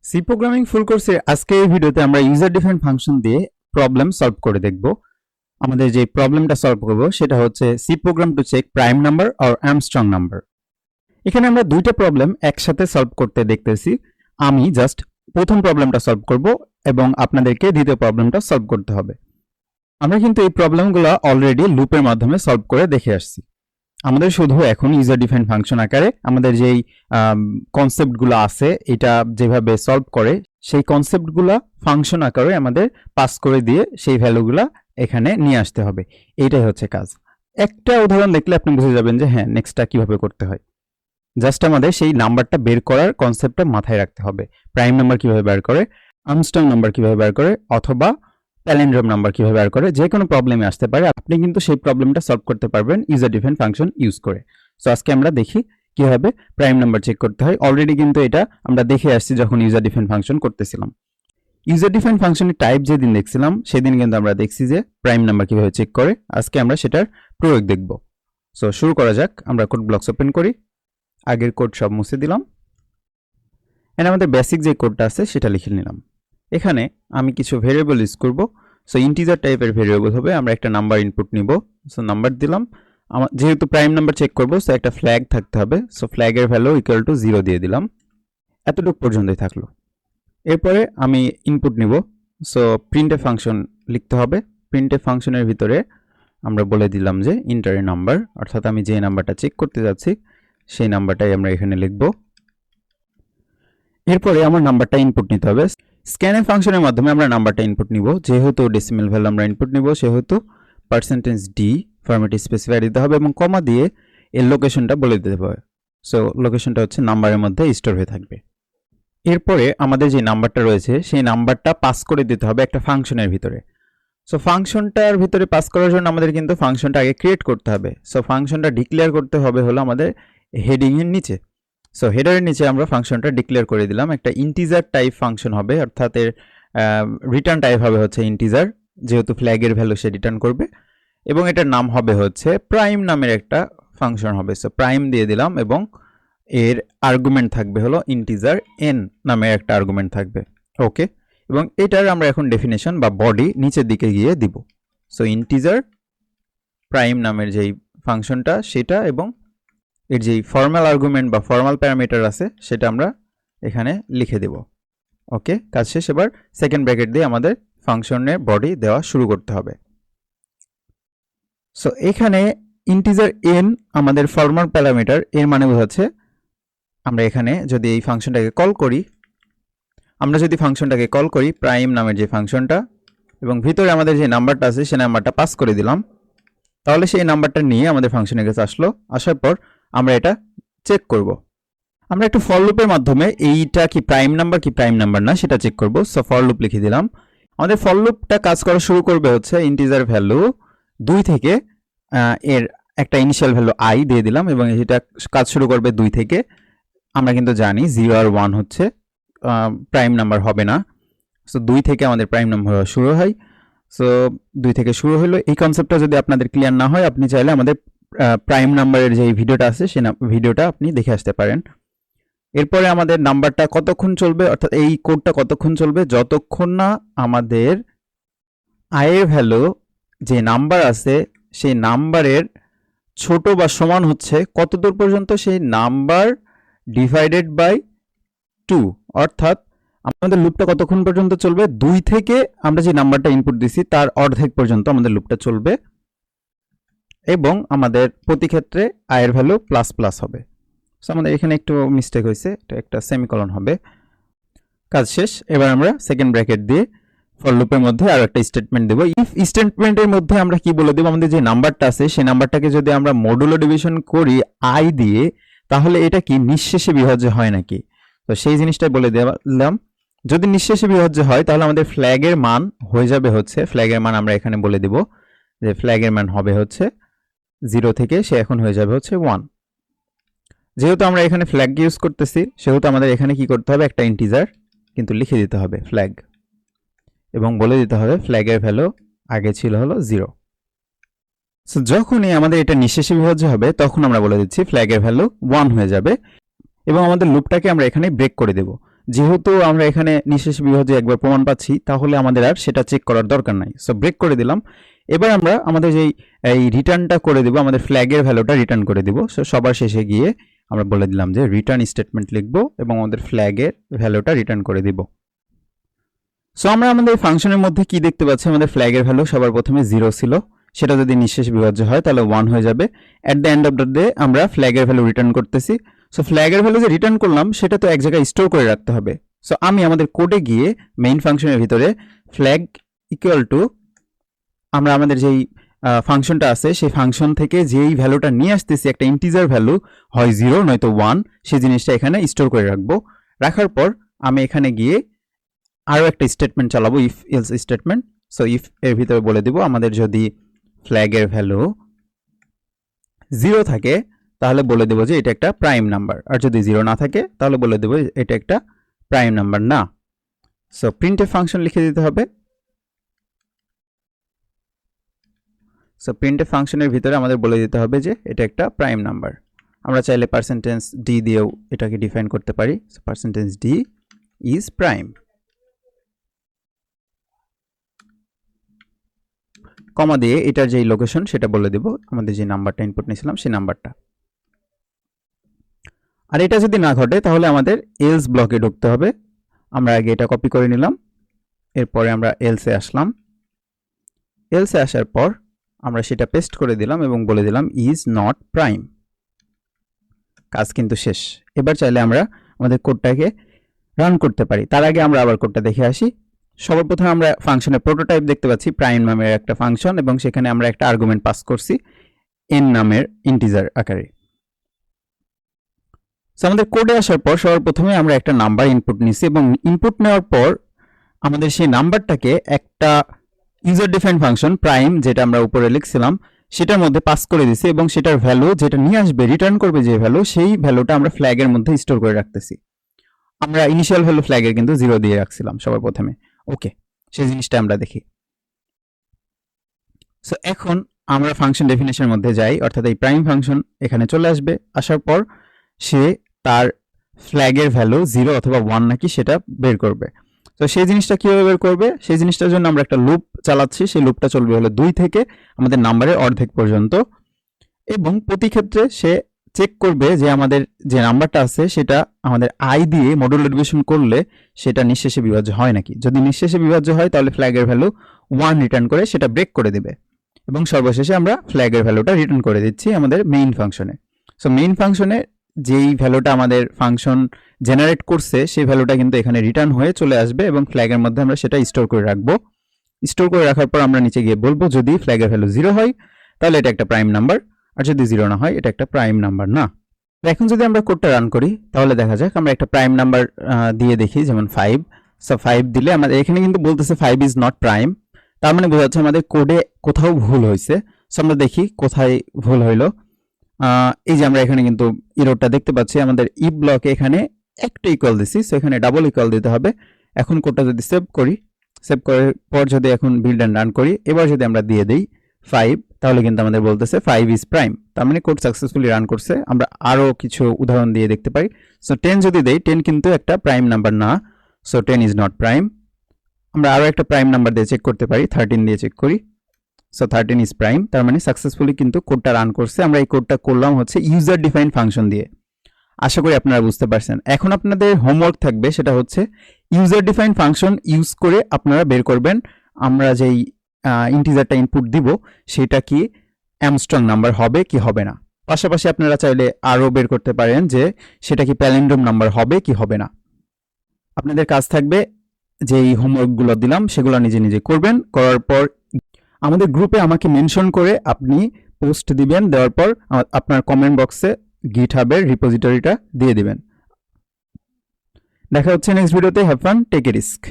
C programming ফুল কোর্সের আজকে এই ভিডিওতে আমরা ইউজার ডিফাইন্ড ফাংশন দিয়ে প্রবলেম সলভ করে দেখব। আমাদের যে প্রবলেমটা সলভ করব সেটা হচ্ছে C program to check prime number or Armstrong number. এখানে আমরা দুইটা প্রবলেম একসাথে সলভ করতে দেখতেছি। আমি জাস্ট প্রথম প্রবলেমটা সলভ করব এবং আপনাদেরকে দ্বিতীয় প্রবলেমটা সলভ করতে হবে। আমরা কিন্তু এই প্রবলেমগুলো অলরেডি লুপের মাধ্যমে সলভ করে দেখে আসছি। আমাদের শুধু এখন ইউজার ডিফাইন্ড ফাংশন আকারে আমাদের যেই কনসেপ্টগুলো আছে এটা যেভাবে সলভ করে সেই কনসেপ্টগুলো ফাংশন আকারে আমাদের পাস করে দিয়ে সেই ভ্যালুগুলো এখানে নিয়ে আসতে হবে। এইটাই হচ্ছে কাজ। একটা উদাহরণ দেখলে আপনি বুঝে যাবেন যে হ্যাঁ নেক্সটটা কিভাবে করতে হয়। জাস্ট আমাদের সেই নাম্বারটা বের করার কনসেপ্টটা মাথায় রাখতে হবে। প্রাইম নাম্বার কিভাবে বের করে, আর্মস্ট্রং নাম্বার কিভাবে বের করে, অথবা প্যালিন্ড্রোম নাম্বার কিভাবে বের করে, যে কোনো প্রবলেমে আসতে পারে। আপনি কিন্তু সেই প্রবলেমটা সলভ করতে পারবেন ইউজার ডিফাইন্ড ফাংশন ইউজ করে। সো আজকে আমরা দেখি কিভাবে প্রাইম নাম্বার চেক করতে হয়। অলরেডি কিন্তু এটা আমরা দেখে আসছি যখন ইউজার ডিফাইন্ড ফাংশন করতেছিলাম। ইউজার ডিফাইন্ড ফাংশনের টাইপ যেদিন দেখছিলাম সেদিন কিন্তু আমরা দেখছি যে প্রাইম নাম্বার কিভাবে চেক করে। আজকে আমরা সেটার প্রয়োগ দেখব। সো শুরু করা যাক। আমরা কোড ব্লকস ওপেন করি। আগের কোড সব মুছে দিলাম। এন্ড আমাদের বেসিক যে কোডটা আছে সেটা লিখে নিলাম। এখানে আমি কিছু ভেরিয়েবল ইউজ করব। সো ইন্টিজার টাইপের ভেরিয়েবল হবে। আমরা একটা নাম্বার ইনপুট নিব। সো নাম্বার দিলাম। যেহেতু প্রাইম নাম্বার চেক করব সো একটা ফ্ল্যাগ থাকতে হবে। সো ফ্ল্যাগের ভ্যালু ইকুয়াল টু 0 দিয়ে দিলাম। এতটুকু পর্যন্তই থাকলো। এরপরে আমি ইনপুট নিব। সো প্রিন্টএফ ফাংশন লিখতে হবে। প্রিন্টএফ ফাংশনের ভিতরে আমরা বলে দিলাম যে ইন্টার এ নাম্বার, অর্থাৎ আমি যে নাম্বারটা চেক করতে যাচ্ছি সেই নাম্বারটাই আমরা এখানে লিখব। এরপরে আমার নাম্বারটা ইনপুট নিতে হবে। স্ক্যানএফ ফাংশনের মাধ্যমে আমরা নাম্বারটা ইনপুট নিব। যেহেতু ডেসিমেল ভ্যালু আমরা ইনপুট নিব সেহেতু %d ফরম্যাটে স্পেসিফাই দিতে হবে এবং কমা দিয়ে এর লোকেশনটা বলে দিতে হবে। সো লোকেশনটা হচ্ছে নাম্বারের মধ্যে স্টোর হয়ে থাকবে। এরপরে আমাদের যে নাম্বারটা রয়েছে সেই নাম্বারটা পাস করে দিতে হবে একটা ফাংশনের ভিতরে। সো ফাংশনটার ভিতরে পাস করার জন্য আমাদের কিন্তু ফাংশনটা আগে ক্রিয়েট করতে হবে। সো ফাংশনটা ডিক্লেয়ার করতে হবে হলো আমাদের হেডিং এর নিচে। সো হেডারের নিচে আমরা ফাংশনটা ডিক্লেয়ার করে দিলাম। একটা ইন্টিজার টাইপ ফাংশন হবে, অর্থাৎ এর রিটার্ন টাইপ হবে হচ্ছে ইন্টিজার, যেহেতু ফ্ল্যাগের ভ্যালু সে রিটার্ন করবে। এবং এটার নাম হবে হচ্ছে প্রাইম নামের একটা ফাংশন হবে। সো প্রাইম দিয়ে দিলাম এবং এর আর্গুমেন্ট থাকবে হলো ইন্টিজার n নামের একটা আর্গুমেন্ট থাকবে। ওকে, এবং এটার আমরা এখন ডেফিনেশন বা বডি নিচের দিকে গিয়ে দিব। সো ইন্টিজার প্রাইম নামের যেই ফাংশনটা সেটা এবং এর যেই ফর্মাল আর্গুমেন্ট বা ফর্মাল প্যারামিটার আছে সেটা আমরা এখানে লিখে দেব। ওকে, কাজ শেষ। এবার সেকেন্ড ব্র্যাকেট দিয়ে আমাদের ফাংশনের বডি দেওয়া শুরু করতে হবে। সো এখানে ইন্টিজার n আমাদের ফর্মাল প্যারামিটার, এর মানে বোঝাচ্ছে আমরা এখানে যদি এই ফাংশনটাকে কল করি, প্রাইম নামের যে ফাংশনটা এবং ভিতরে আমাদের যে নাম্বারটা আছে সেই নাম্বারটা পাস করে দিলাম, তাহলে সেই নাম্বারটা নিয়ে আমাদের ফাংশনের কাছে আসলো। আসার পর আমরা এটা চেক করব। আমরা একটু ফর লুপের মাধ্যমে এইটা কি প্রাইম নাম্বার না সেটা চেক করব। সো ফর লুপ লিখে দিলাম। আমাদের ফর লুপটা কাজ করা শুরু করবে হচ্ছে ইন্টিজার ভ্যালু 2 থেকে এর একটা ইনিশিয়াল ভ্যালু i দিয়ে দিলাম এবং এটা কাজ শুরু করবে 2 থেকে। আমরা কিন্তু জানি 0 আর 1 হচ্ছে প্রাইম নাম্বার হবে না। সো 2 থেকে আমাদের প্রাইম নাম্বার শুরু হয়। সো 2 থেকে শুরু হলো। এই কনসেপ্টটা যদি আপনাদের ক্লিয়ার না হয় আপনি চাইলে আমাদের প্রাইম নাম্বারের যে ভিডিওটা আছে সেই ভিডিওটা আপনি দেখে আসতে পারেন। এরপরে আমাদের নাম্বারটা কতক্ষণ চলবে, অর্থাৎ এই কোডটা কতক্ষণ চলবে, যতক্ষণ না আমাদের i এর ভ্যালু যে নাম্বার আছে সেই নাম্বারের ছোট বা সমান হচ্ছে কতদূর পর্যন্ত, সেই নাম্বার ডিভাইডেড বাই 2, অর্থাৎ আমাদের লুপটা কতক্ষণ পর্যন্ত চলবে, 2 থেকে আমরা যে নাম্বারটা ইনপুট দিছি তার অর্ধেক পর্যন্ত আমাদের লুপটা চলবে এবং আমাদের প্রতি ক্ষেত্রে i এর ভ্যালু প্লাস প্লাস হবে। সো আমাদের এখানে একটু মিস্টেক হয়েছে, এটা একটা সেমিকোলন হবে। কাজ শেষ। এবার আমরা সেকেন্ড ব্র্যাকেট দিয়ে ফর লুপের মধ্যে আর একটা স্টেটমেন্ট দেব। ইফ স্টেটমেন্টের মধ্যে আমরা কি বলে দেব, আমাদের যে নাম্বারটা আছে সেই নাম্বারটাকে যদি আমরা মডুলো ডিভিশন করি i দিয়ে, তাহলে এটা কি নিঃশেষে বিভাজ্য হয় নাকি। তো সেই জিনিসটাই বলে দিলাম। যদি নিঃশেষে বিভাজ্য হয় তাহলে আমাদের ফ্ল্যাগের মান হয়ে যাবে হচ্ছে, ফ্ল্যাগের মান আমরা এখানে বলে দিব যে ফ্ল্যাগের মান হবে হচ্ছে 0 থেকে সে এখন হয়ে যাবে হচ্ছে 1। যেহেতু আমরা এখানে ফ্ল্যাগ ইউজ করতেছি সেহেতু আমাদের এখানে কি করতে হবে, একটা ইন্টিজার কিন্তু লিখে দিতে হবে ফ্ল্যাগ এবং বলে দিতে হবে ফ্ল্যাগের ভ্যালু আগে ছিল হলো 0। সো যখনই আমাদের এটা নিঃশেষে বিভাজ্য হবে তখন আমরা বলে দিচ্ছি ফ্ল্যাগের ভ্যালু 1 হয়ে যাবে এবং আমাদের লুপটাকে আমরা এখানে ব্রেক করে দেব। যেহেতু আমরা এখানে নিঃশেষ বিভাজ্য একবার প্রমাণ পাচ্ছি, তাহলে আমাদের আর সেটা চেক করার দরকার নাই। সো ব্রেক করে দিলাম। এবার আমরা আমাদের যেই এই রিটার্নটা করে দিব, আমাদের ফ্ল্যাগের ভ্যালুটা রিটার্ন করে দিব। সো সবার শেষে গিয়ে আমরা বলে দিলাম যে রিটার্ন স্টেটমেন্ট লিখব এবং আমাদের ফ্ল্যাগের ভ্যালুটা রিটার্ন করে দিব। সো আমরা আমাদের ফাংশনের মধ্যে কি দেখতে পাচ্ছি, আমাদের ফ্ল্যাগের ভ্যালু সবার প্রথমে 0 ছিল, সেটা যদি নিঃশেষ বিভাজ্য হয় তাহলে 1 হয়ে যাবে। At the end of the day আমরা ফ্ল্যাগের ভ্যালু রিটার্ন করতেছি। সো ফ্ল্যাগের ভ্যালু যে রিটার্ন করলাম সেটা তো এক জায়গায় স্টোর করে রাখতে হবে। সো আমি আমাদের কোডে গিয়ে মেইন ফাংশনের ভিতরে ফ্ল্যাগ ইকুয়াল টু আমরা আমাদের যেই ফাংশনটা আছে সেই ফাংশন থেকে যেই ভ্যালুটা নিয়ে আসতেছি, একটা ইন্টিজার ভ্যালু, হয় 0 নয়তো 1, সেই জিনিসটা এখানে স্টোর করে রাখবো। রাখার পর আমি এখানে গিয়ে আরও একটা স্টেটমেন্ট চালাবো, if else statement. So if এর ভিতরে বলে দিব আমাদের যদি ফ্ল্যাগের ভ্যালু 0 থাকে তাহলে বলে দেবো যে এটা একটা প্রাইম নাম্বার, আর যদি 0 না থাকে তাহলে বলে দেবো এটা একটা প্রাইম নাম্বার না। সো প্রিন্টএফ ফাংশন লিখে দিতে হবে। সো প্রিন্টএফ ফাংশনের ভিতরে আমাদের বলে দিতে হবে যে এটা একটা প্রাইম নাম্বার। আমরা চাইলে %d দিয়েও এটাকে ডিফাইন করতে পারি। সো %d ইজ প্রাইম, কমা দিয়ে এটার যেই লোকেশন সেটা বলে দেব, আমাদের যে নাম্বারটা ইনপুট নিয়েছিলাম সেই নাম্বারটা। আর এটা যদি না ঘটে তাহলে আমাদের এলস ব্লকে ঢুকতে হবে। আমরা আগে এটা কপি করে নিলাম, এরপরে আমরা এলসে আসলাম। এলসে আসার পর আমরা সেটা পেস্ট করে দিলাম এবং বলে দিলাম ইজ নট প্রাইম। কাজ কিন্তু শেষ। এবার চাইলে আমরা আমাদের কোডটাকে রান করতে পারি। তার আগে আমরা আবার কোডটা দেখে আসি। সর্বপ্রথম আমরা ফাংশনের প্রোটোটাইপ দেখতে পাচ্ছি, প্রাইম নামের একটা ফাংশন, এবং সেখানে আমরা একটা আর্গুমেন্ট পাস করছি n নামের ইন্টিজার আকারে। সো আমাদের কোডে আসার পর সর্বপ্রথমে আমরা একটা নাম্বার ইনপুট নিছি এবং ইনপুট নেওয়ার পর আমাদের সেই নাম্বারটাকে একটা ইউজার ডিফাইন্ড ফাংশন প্রাইম, যেটা আমরা উপরে লিখছিলাম, সেটার মধ্যে পাস করে দিছি এবং সেটার ভ্যালু যেটা নিয়ে আসবে, রিটার্ন করবে যে ভ্যালু, সেই ভ্যালুটা আমরা ফ্ল্যাগের মধ্যে স্টোর করে রাখতেছি। আমরা ইনিশিয়াল ভ্যালু ফ্ল্যাগের কিন্তু 0 দিয়ে রাখছিলাম সবার প্রথমে। ওকে, সেই জিনিসটা আমরা দেখি। সো এখন আমরা ফাংশন ডেফিনেশনের মধ্যে যাই, অর্থাৎ এই প্রাইম ফাংশন এখানে চলে আসবে। আসার পর সে তার ফ্ল্যাগের ভ্যালু 0 অথবা 1 নাকি সেটা বের করবে। তো সেই জিনিসটা কিভাবে বের করবে, সেই জিনিসটার জন্য আমরা একটা লুপ চালাচ্ছি। সেই লুপটা চলবে হলো 2 থেকে আমাদের নাম্বারের অর্ধেক পর্যন্ত, এবং প্রতি ক্ষেত্রে সে চেক করবে যে আমাদের যে নাম্বারটা আছে সেটা আমাদের আই দিয়ে মডুলার ডিভিশন করলে সেটা নিঃশেষে বিভাজ্য হয় নাকি। যদি নিঃশেষে বিভাজ্য হয় তাহলে ফ্ল্যাগের ভ্যালু 1 রিটার্ন করে সেটা ব্রেক করে দিবে, এবং সর্বশেষে আমরা ফ্ল্যাগের ভ্যালুটা রিটার্ন করে দিচ্ছি আমাদের মেইন ফাংশনে। সো মেইন ফাংশনে যেই ভ্যালুটা আমাদের ফাংশন জেনারেট করছে সেই ভ্যালুটা কিন্তু এখানে রিটার্ন হয়ে চলে আসবে, এবং ফ্ল্যাগের মধ্যে আমরা সেটা স্টোর করে রাখবো। স্টোর করে রাখার পর আমরা নিচে গিয়ে বলবো যদি ফ্ল্যাগের ভ্যালু 0 হয় তাহলে এটা একটা প্রাইম নাম্বার, আর যদি 0 না হয় এটা একটা প্রাইম নাম্বার না। এখন যদি আমরা কোডটা রান করি তাহলে দেখা যাক আমরা একটা প্রাইম নাম্বার দিয়ে দেখি, যেমন 5। সো 5 দিলে আমাদের এখানে কিন্তু বলতেছে 5 ইজ নট প্রাইম, তার মানে বোঝা যাচ্ছে আমাদের কোডে কোথাও ভুল হয়েছে। সো আমরা দেখি কোথায় ভুল হইলো। এই যে আমরা এখানে কিন্তু এররটা দেখতে পাচ্ছি, আমাদের ইফ ব্লকে এখানে একটা ইকুয়াল দিছি, সো এখানে ডাবল ইকুয়াল দিতে হবে। এখন কোডটা যদি সেভ করি, সেভ করার পর যদি এখন বিল্ড এন্ড রান করি, এবার যদি আমরা দিয়ে দেই 5, তাহলে কিন্তু আমাদের বলতেছে 5 ইজ প্রাইম, তার মানে কোড সাকসেসফুলি রান করছে। আমরা আরো কিছু উদাহরণ দিয়ে দেখতে পারি। সো 10 যদি দেই, 10 কিন্তু একটা প্রাইম নাম্বার না, সো 10 ইজ নট প্রাইম। আমরা আরো একটা প্রাইম নাম্বার দিয়ে চেক করতে পারি, 13 দিয়ে চেক করি। সো 13 ইজ প্রাইম, তার মানে সাকসেসফুলি কিন্তু কোডটা রান করছে। আমরা এই কোডটা করলাম হচ্ছে ইউজার ডিফাইন্ড ফাংশন দিয়ে। আশা করি আপনারা বুঝতে পারছেন। এখন আপনাদের হোমওয়ার্ক থাকবে, সেটা হচ্ছে ইউজার ডিফাইন্ড ফাংশন ইউজ করে আপনারা বের করবেন আমরা যেই ইন্টিজারটা ইনপুট দিব সেটা কি অ্যামস্ট্রং নাম্বার হবে কি হবে না। পাশাপাশি আপনারা চাইলে আরও বের করতে পারেন যে সেটা কি প্যালিন্ড্রোম নাম্বার হবে কি হবে না। আপনাদের কাজ থাকবে যেই হোমওয়ার্কগুলো দিলাম সেগুলো নিজে নিজে করবেন। করার পর আমাদের গ্রুপে আমাকে মেনশন করে আপনি পোস্ট দিবেন, দেওয়ার পর আপনার কমেন্ট বক্সে গিটহাবের রিপোজিটরিটা দিয়ে দিবেন। দেখা হচ্ছে নেক্সট ভিডিওতে। Have fun, take a risk.